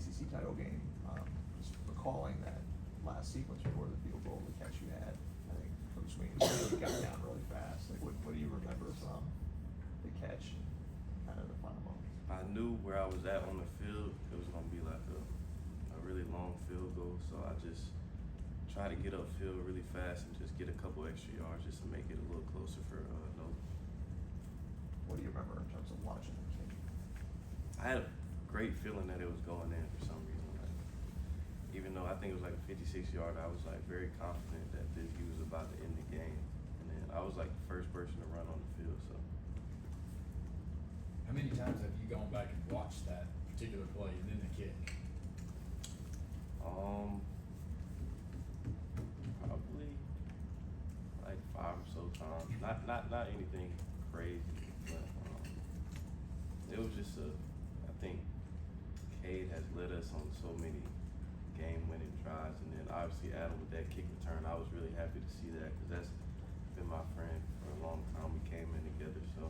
ACC title game. Just recalling that last sequence before the field goal, the catch you had, I think Coach Sweeney really got down really fast. Like, what do you remember from the catch and kind of the final moments? I knew where I was at on the field, it was gonna be like a really long field goal, so I just try to get upfield really fast and just get a couple extra yards just to make it a little closer for Nolan. What do you remember in terms of watching the game? I had a great feeling that it was going in for some reason. Like, even though I think it was like a 56-yard, I was like very confident that he was about to end the game. And then I was like the first person to run on the field. So How many times have you gone back and watched that particular play and then the kick? probably like 5 or so times. Not anything crazy, but it was just I think Cade has led us on so many game-winning drives, and then obviously Adam with that kick return. I was really happy to see that because that's been my friend for a long time. We came in together, so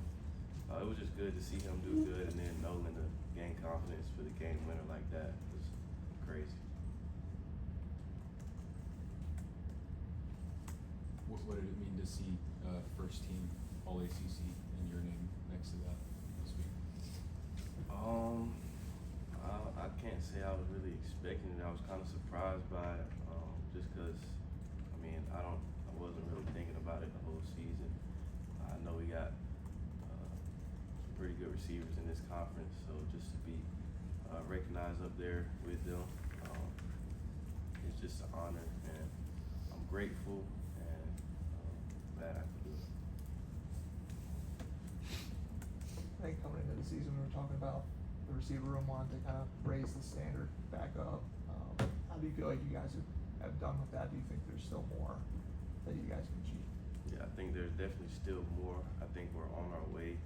it was just good to see him do good, and then Nolan to gain confidence for the game winner like that was crazy. What did it mean to see first team All ACC and your name next to that this week? I can't say I was really expecting it. I was kind of surprised by it, just because I wasn't really thinking about it the whole season. I know we got some pretty good receivers in this conference, so just to be recognized up there with them, it's just an honor, and I'm grateful and glad I could do it. I think coming into the season, we were talking about the receiver room wanting to kind of raise the standard back up. How do you feel like you guys have done with that? Do you think there's still more that you guys can achieve? Yeah, I think there's definitely still more. I think we're on our way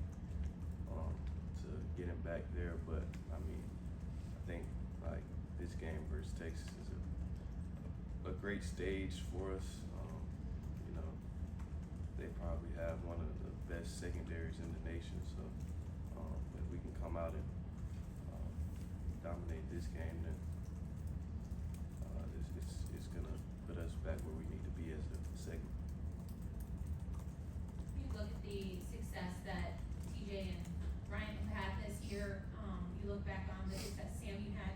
to getting back there, but I think like this game versus Texas is a great stage for us. They probably have one of the best secondaries in the nation, so if we can come out and dominate this game, then it's gonna put us back where we need to be as a segment. You look at the success that TJ and Ryan have had this year. You look back on the success, Sam, you had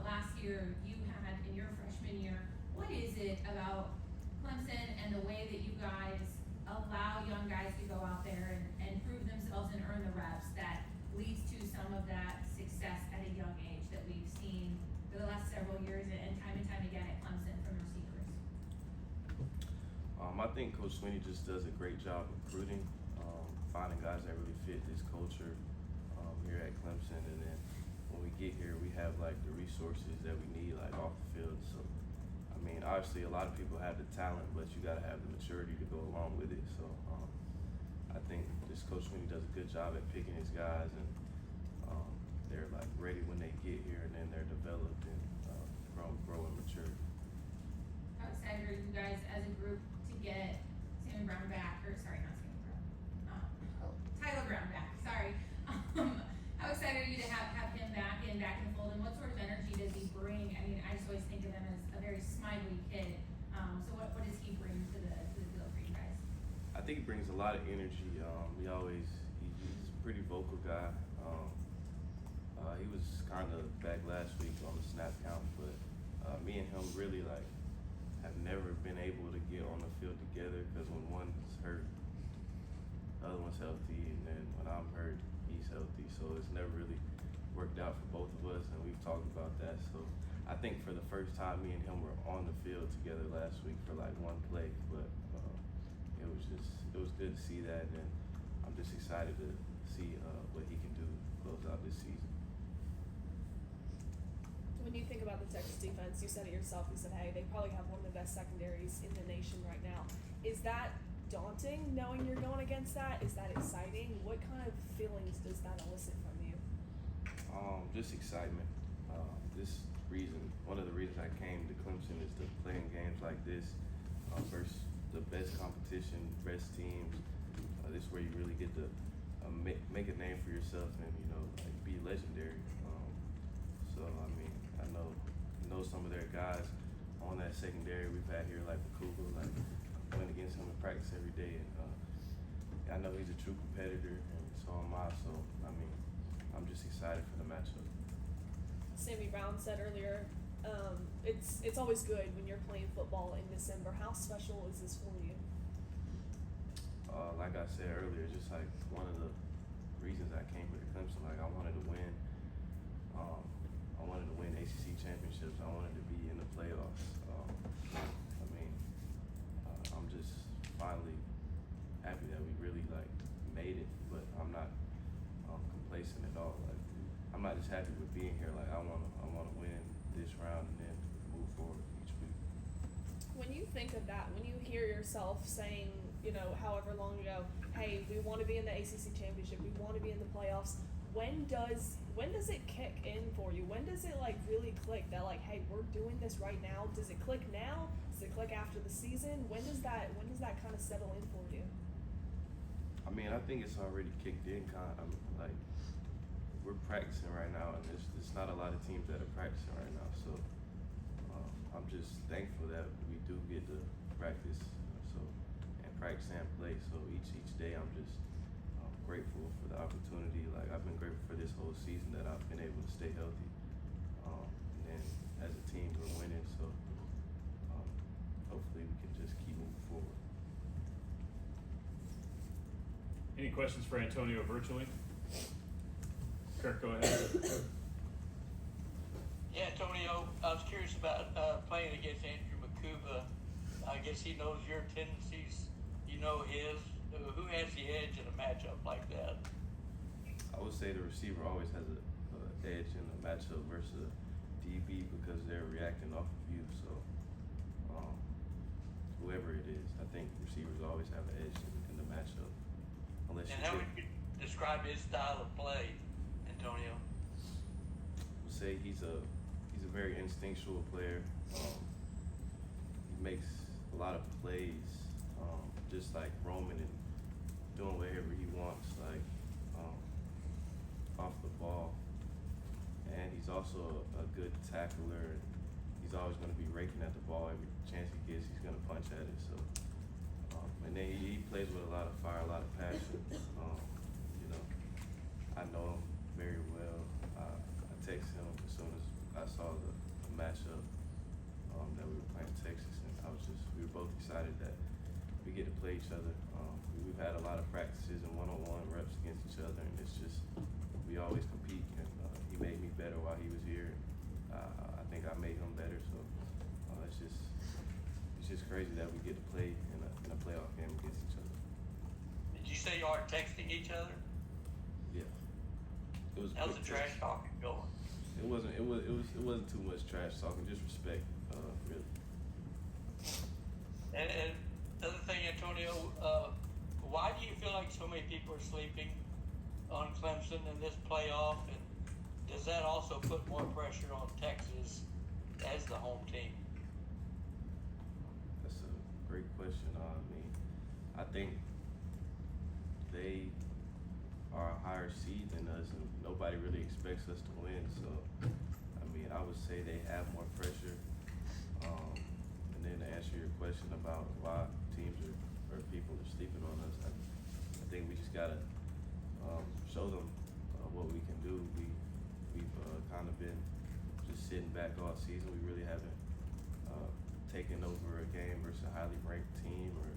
last year, you had in your freshman year. What is it about Clemson and the way that you guys allow young guys to go out there and prove themselves and earn the reps that leads to some of that success at a young age that we've seen for the last several years and time again at Clemson from receivers? I think Coach Sweeney just does a great job recruiting, finding guys that really fit this culture here at Clemson, and then when we get here, we have like the resources that we need like off the field. So obviously a lot of people have the talent, but you got to have the maturity to go along with it. So I think this Coach Sweeney does a good job at picking his guys, and they're like ready when they get here, and then they're developed and grow and mature. How excited are you guys as a group to get Sammy Brown back, or sorry, not Sammy Brown, Tyler Brown back, sorry. How excited are you to have him back in the fold, and what sort of energy does he bring? I just always think of him as a very smiley kid. So what does he bring to the field for you guys? I think he brings a lot of energy. He's a pretty vocal guy. He was kind of back last week on the snap count, but me and him really have never been able to get on the field together, because when one's hurt, the other one's healthy, and then when I'm hurt, he's healthy. So it's never really worked out for both of us, and we've talked about that. So I think for the first time, me and him were on the field together last week for one play, but it was good to see that, and I'm just excited to see what he can do to close out this season. When you think about the Texas defense, you said it yourself, you said, hey, they probably have one of the best secondaries in the nation right now. Is that daunting, knowing you're going against that? Is that exciting? What kind of feelings does that elicit from you? Just excitement. One of the reasons I came to Clemson is to play in games like this versus the best competition, best teams. This is where you really get to make a name for yourself and be legendary. So guys on that secondary we've had here, like Bakuba, like went against him in practice every day, and I know he's a true competitor, and so am I. So I mean, I'm just excited for the matchup. Sammy Brown said earlier, it's always good when you're playing football in December. How special is this for you? Like I said earlier, just like one of the reasons I came here to Clemson, like I wanted to win. I wanted to win ACC championships. I wanted to be in the playoffs. I mean, I'm just finally happy that we really like made it, but I'm not complacent at all. Like I'm not just happy with being here. Like I wanna win this round and then move forward each week. When you think of that, when you hear yourself saying, you know, however long ago, hey, we want to be in the ACC championship, we want to be in the playoffs, when does it kick in for you? When does it like really click that like, hey, we're doing this right now? Does it click now? Does it click after the season? When does that kind of settle in for you? I mean, I think it's already kicked in. Like we're practicing right now, and there's not a lot of teams that are practicing right now. So I'm just thankful that we do get to practice, and practice and play. So each day, I'm just grateful for the opportunity. Like I've been grateful for this whole season that I've been able to stay healthy, and then as a team we're winning. So hopefully we can just keep moving forward. Any questions for Antonio virtually? Kirk, go ahead. Yeah, Antonio, I was curious about playing against Andrew Makuba. I guess he knows your tendencies. You know his. Who has the edge in a matchup like that? I would say the receiver always has a edge in a matchup versus a DB because they're reacting off of you. So whoever it is, I think receivers always have an edge in the matchup. Unless And how would you describe his style of play, Antonio? I would say he's a very instinctual player. He makes a lot of plays, just like roaming and doing whatever he wants, like off the ball. And he's also a good tackler. He's always going to be raking at the ball every chance he gets. He's going to punch at it. So, and then he plays with a lot of fire, a lot of passion. You know, I know him very well. I texted him as soon as I saw the matchup that we were playing Texas, and we were both excited that we get to play each other. We've had a lot of practices and one-on-one reps against each other, and it's just we always compete. And he made me better while he was here. I think I made him better. So it's just crazy that we get to play in a playoff game against each other. Did you say you are texting each other? Yeah. It was. How's quick the trash text. talking going? It wasn't too much trash talking, just respect, really. And other thing, Antonio, why do you feel like so many people are sleeping on Clemson in this playoff? And does that also put more pressure on Texas as the home team? That's a great question. I mean, I think they are a higher seed than us, and nobody really expects us to win. So, I mean, I would say they have more pressure. And then to answer your question about why teams or people are sleeping on us, I think we just gotta show them what we can do. We've kind of been just sitting back all season. We really haven't taken over a game versus a highly ranked team or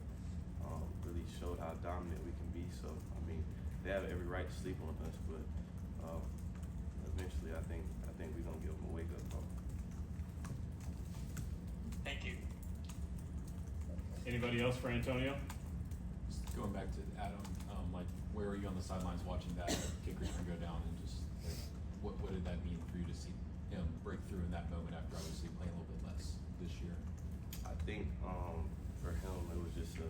really showed how dominant we can be. So, I mean, they have every right to sleep on us, but eventually I think we're gonna give them a wake up call. Thank you. Anybody else for Antonio? Just going back to Adam, like where were you on the sidelines watching that kick return go down, and just like what did that mean for you to see him break through in that moment after obviously playing a little bit less this year? I think for him it was just a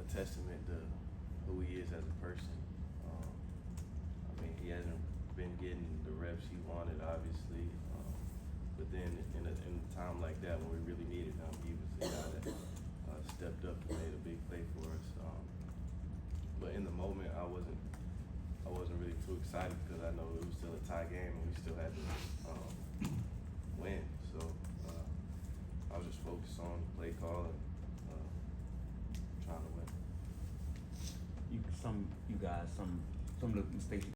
testament to who he is as a person. I mean, he hasn't been getting the reps he wanted, obviously, but then in a time like that when we really needed him, he was the guy that stepped up and made a big play for us. But in the moment, I wasn't really too excited because I know it was still a tie game and we still had to call and trying to win. You guys, some of the mistakes you